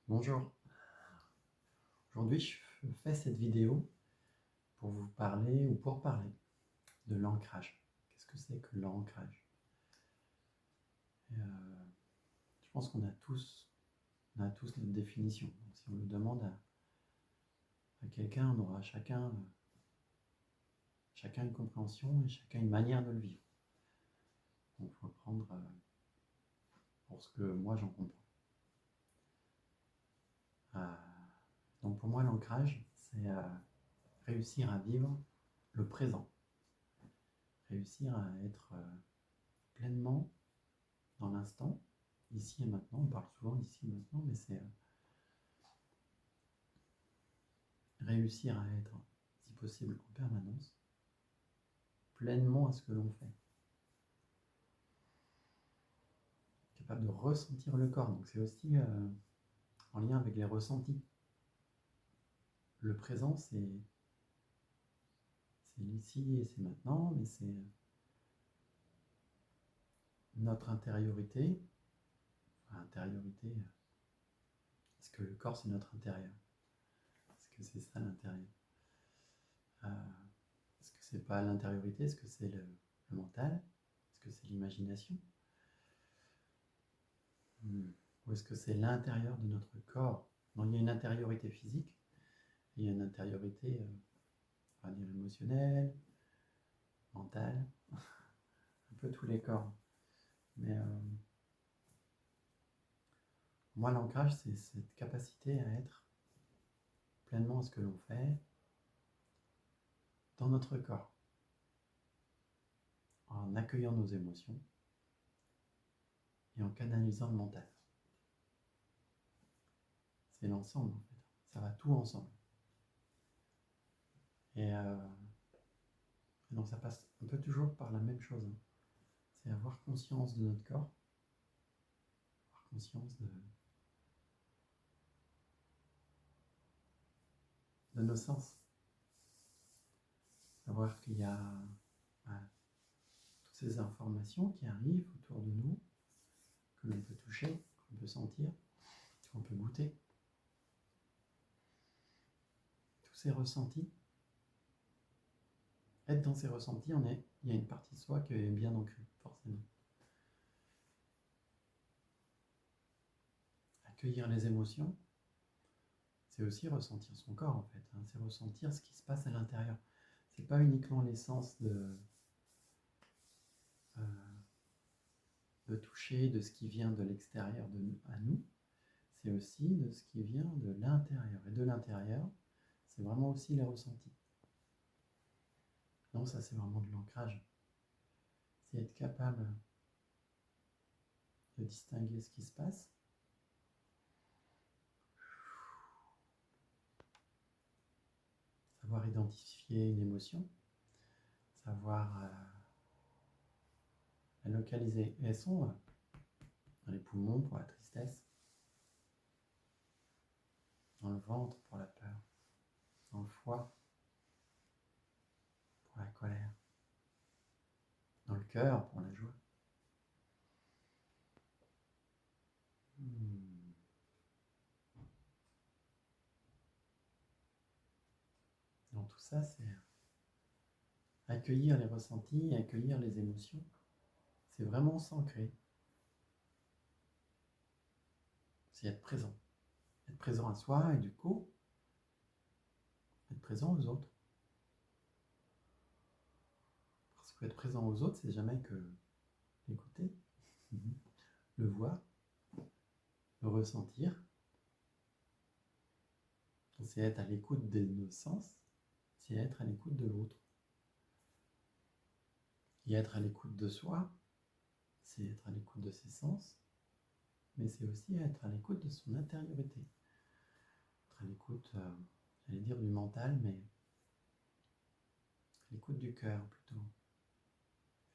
Bonjour, aujourd'hui je fais cette vidéo pour vous parler ou pour parler de l'ancrage. Qu'est-ce que c'est que l'ancrage? Je pense qu'on a tous notre définition. Donc, si on le demande à quelqu'un, on aura chacun une compréhension et chacun une manière de le vivre. Donc il faut prendre pour ce que moi j'en comprends. Donc pour moi l'ancrage, c'est réussir à vivre le présent. Réussir à être pleinement dans l'instant, ici et maintenant. On parle souvent d'ici et maintenant, mais c'est réussir à être, si possible, en permanence, pleinement à ce que l'on fait. Capable de ressentir le corps. Donc c'est aussi en lien avec les ressentis. Le présent, c'est l'ici et c'est maintenant, mais c'est notre intériorité. Enfin, intériorité. Est-ce que le corps, c'est notre intérieur? Est-ce que c'est ça l'intérieur? Est-ce que c'est pas l'intériorité? Est-ce que c'est le mental? Est-ce que c'est l'imagination? Ou est-ce que c'est l'intérieur de notre corps? Non, il y a une intériorité physique, et il y a une intériorité, on va dire émotionnelle, mentale, un peu tous les corps. Mais moi, l'ancrage, c'est cette capacité à être pleinement à ce que l'on fait dans notre corps, en accueillant nos émotions et en canalisant le mental. C'est l'ensemble, en fait. Ça va tout ensemble. Et donc ça passe un peu toujours par la même chose. C'est avoir conscience de notre corps, avoir conscience de nos sens. Savoir qu'il y a toutes ces informations qui arrivent autour de nous, que l'on peut toucher, qu'on peut sentir, qu'on peut goûter. Tous ces ressentis. Être dans ces ressentis, il y a une partie de soi qui est bien ancrée, forcément. Accueillir les émotions, c'est aussi ressentir son corps, en fait. C'est ressentir ce qui se passe à l'intérieur. C'est pas uniquement l'essence de toucher de ce qui vient de l'extérieur à nous, c'est aussi de ce qui vient de l'intérieur. Et de l'intérieur, c'est vraiment aussi les ressentis. Donc ça, c'est vraiment de l'ancrage. C'est être capable de distinguer ce qui se passe, savoir identifier une émotion, savoir la localiser. Et elles sont dans les poumons pour la tristesse, dans le ventre pour la peur, dans le foie pour la colère, dans le cœur pour la joie. Donc tout ça, c'est accueillir les ressentis, accueillir les émotions. C'est vraiment s'ancrer. C'est être présent. Être présent à soi et du coup, être présent aux autres. Parce que être présent aux autres, c'est jamais que l'écouter, le voir, le ressentir. C'est être à l'écoute de nos sens, c'est être à l'écoute de l'autre. Et être à l'écoute de soi, c'est être à l'écoute de ses sens, mais c'est aussi être à l'écoute de son intériorité. Être à l'écoute, j'allais dire du mental, mais à l'écoute du cœur plutôt.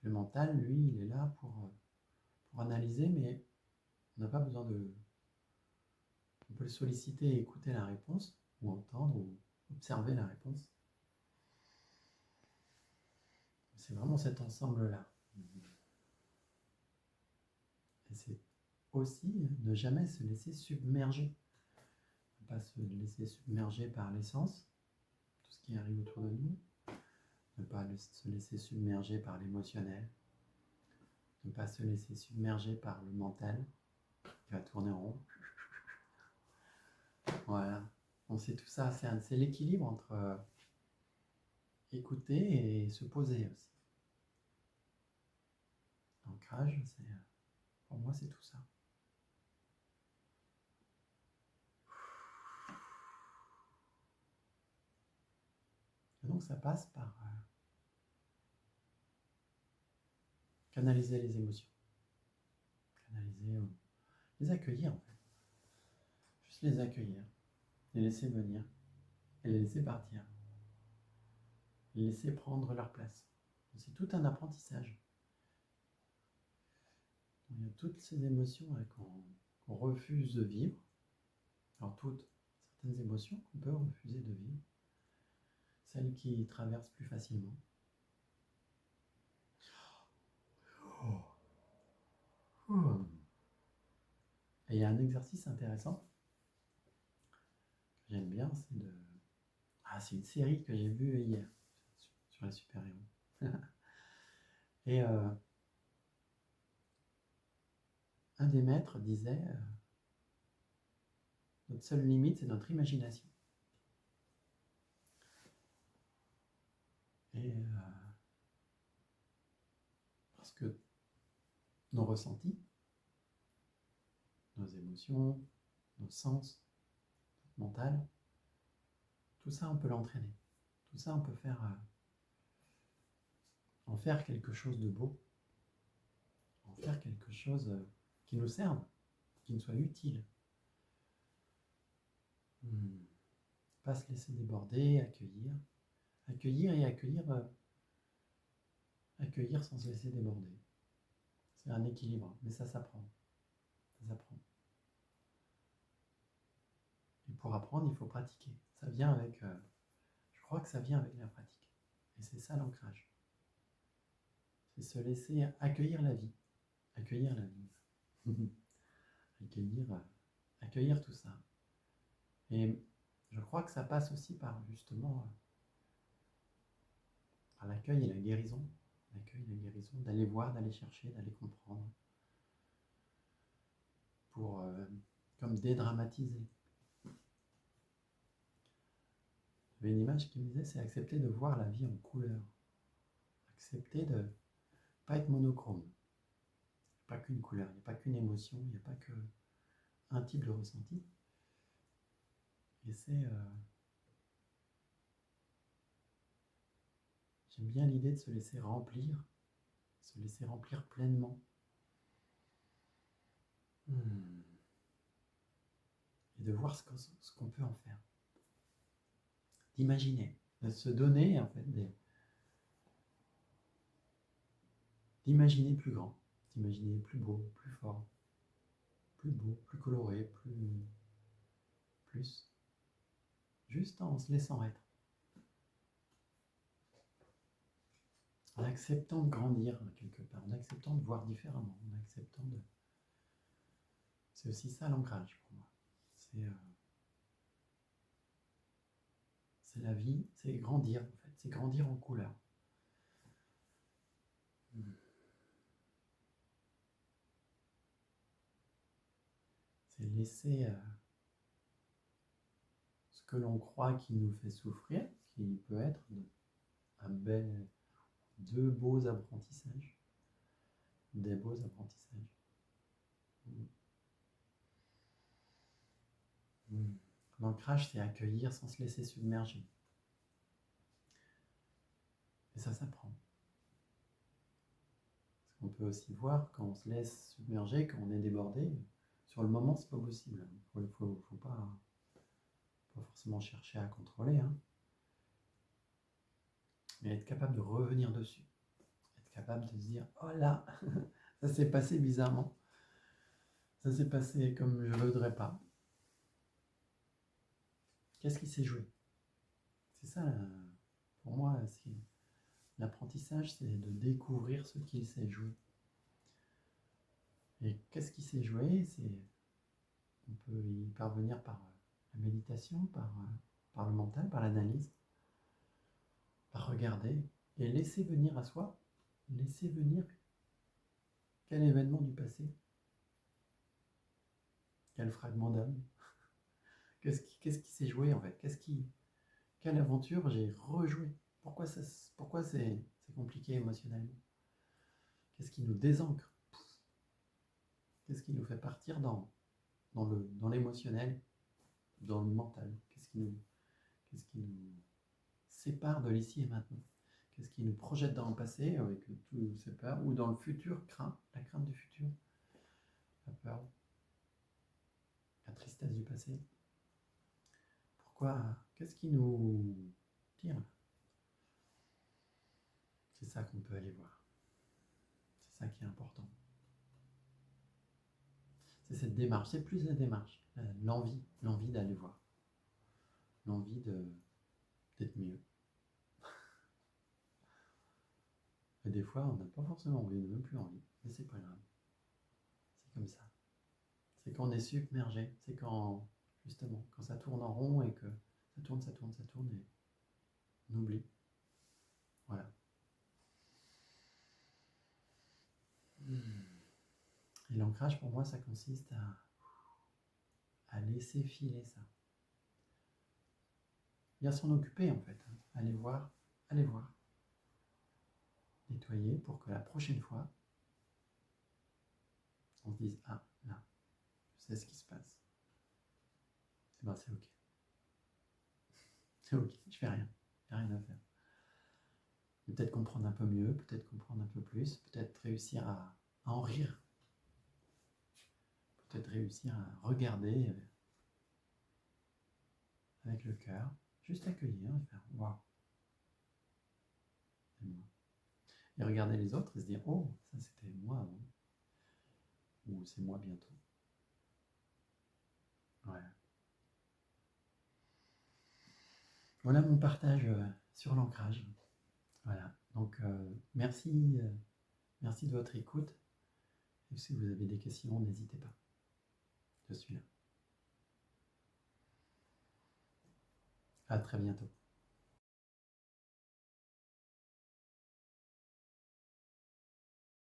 Le mental, lui, il est là pour analyser, mais on n'a pas besoin de... On peut le solliciter et écouter la réponse, ou entendre, ou observer la réponse. C'est vraiment cet ensemble-là. Et c'est aussi ne jamais se laisser submerger. Ne pas se laisser submerger par l'essence, tout ce qui arrive autour de nous. Ne pas se laisser submerger par l'émotionnel. Ne pas se laisser submerger par le mental qui va tourner en rond. Voilà. Donc c'est tout ça, c'est l'équilibre entre écouter et se poser aussi. L'ancrage, pour moi, c'est tout ça. Et donc ça passe par canaliser les émotions. Les accueillir en fait. Juste les accueillir. Les laisser venir. Et les laisser partir. Les laisser prendre leur place. C'est tout un apprentissage. Il y a toutes ces émotions qu'on refuse de vivre. Alors certaines émotions qu'on peut refuser de vivre. Celles qui traversent plus facilement. Et il y a un exercice intéressant que j'aime bien, c'est une série que j'ai vue hier sur les super-héros. Et un des maîtres disait notre seule limite, c'est notre imagination. Et parce que nos ressentis, nos émotions, nos sens, notre mental, tout ça, on peut l'entraîner. Tout ça, on peut en faire quelque chose de beau, en faire quelque chose qui nous serve, qui nous soit utile. Pas se laisser déborder, accueillir et accueillir sans se laisser déborder. C'est un équilibre, mais ça s'apprend. Ça s'apprend. Et pour apprendre, il faut pratiquer. Ça vient avec, je crois que ça vient avec la pratique. Et c'est ça l'ancrage. C'est se laisser accueillir la vie. Accueillir la vie. accueillir tout ça. Et je crois que ça passe aussi par justement par l'accueil et la guérison. L'accueil et la guérison, d'aller voir, d'aller chercher, d'aller comprendre. Pour comme dédramatiser. Il y avait une image qui me disait, c'est accepter de voir la vie en couleur. Accepter de ne pas être monochrome. Il n'y a pas qu'une couleur, il n'y a pas qu'une émotion, il n'y a pas qu'un type de ressenti. Et j'aime bien l'idée de se laisser remplir pleinement. Et de voir ce qu'on peut en faire. D'imaginer, de se donner en fait d'imaginer plus grand, d'imaginer plus beau, plus fort, plus beau, plus coloré, plus, juste en se laissant être. En acceptant de grandir quelque part, en acceptant de voir différemment, en acceptant de... C'est aussi ça l'ancrage pour moi. C'est la vie, c'est grandir en fait, c'est grandir en couleur. C'est laisser ce que l'on croit qui nous fait souffrir, qui peut être deux beaux apprentissages. Des beaux apprentissages. L'ancrage, c'est accueillir sans se laisser submerger. Et ça s'apprend. Parce qu'on peut aussi voir quand on se laisse submerger, quand on est débordé, sur le moment, c'est pas possible. Il faut pas forcément chercher à contrôler, hein. Mais être capable de revenir dessus. Être capable de se dire, oh là, ça s'est passé bizarrement. Ça s'est passé comme je ne voudrais pas. Qu'est-ce qui s'est joué? C'est ça, pour moi, l'apprentissage, c'est de découvrir ce qui s'est joué. Et qu'est-ce qui s'est joué? On peut y parvenir par la méditation, par le mental, par l'analyse, par regarder et laisser venir à soi, laisser venir quel événement du passé, quel fragment d'âme, qu'est-ce qui s'est joué en fait, quelle aventure j'ai rejoué, pourquoi c'est compliqué émotionnellement, qu'est-ce qui nous désancre, qu'est-ce qui nous fait partir dans l'émotionnel, dans le mental, qu'est-ce qui nous sépare de l'ici et maintenant, qu'est-ce qui nous projette dans le passé avec toutes ces peurs, ou dans le futur, la crainte du futur, la peur, la tristesse du passé. Pourquoi? Qu'est-ce qui nous tire? C'est ça qu'on peut aller voir. C'est ça qui est important. C'est cette démarche, c'est plus la démarche, l'envie d'aller voir, l'envie d'être mieux. Et des fois, on n'a pas forcément envie, on n'a même plus envie, mais c'est pas grave. C'est comme ça. C'est quand on est submergé, c'est quand, justement, quand ça tourne en rond et que ça tourne et on oublie. Voilà. Et l'ancrage, pour moi, ça consiste à laisser filer ça. Bien s'en occuper, en fait. Aller voir. Nettoyer pour que la prochaine fois, on se dise, ah, là, je sais ce qui se passe. Et ben, c'est ok. C'est ok, je fais rien. Il n'y a rien à faire. Peut-être comprendre un peu mieux, peut-être comprendre un peu plus, peut-être réussir à en rire. Peut-être réussir à regarder avec le cœur, juste accueillir et faire waouh, c'est moi. Et regarder les autres et se dire oh, ça c'était moi avant, ou c'est moi bientôt. Voilà. Voilà mon partage sur l'ancrage. Voilà. Donc merci de votre écoute. Et si vous avez des questions, n'hésitez pas. Je suis là. À très bientôt.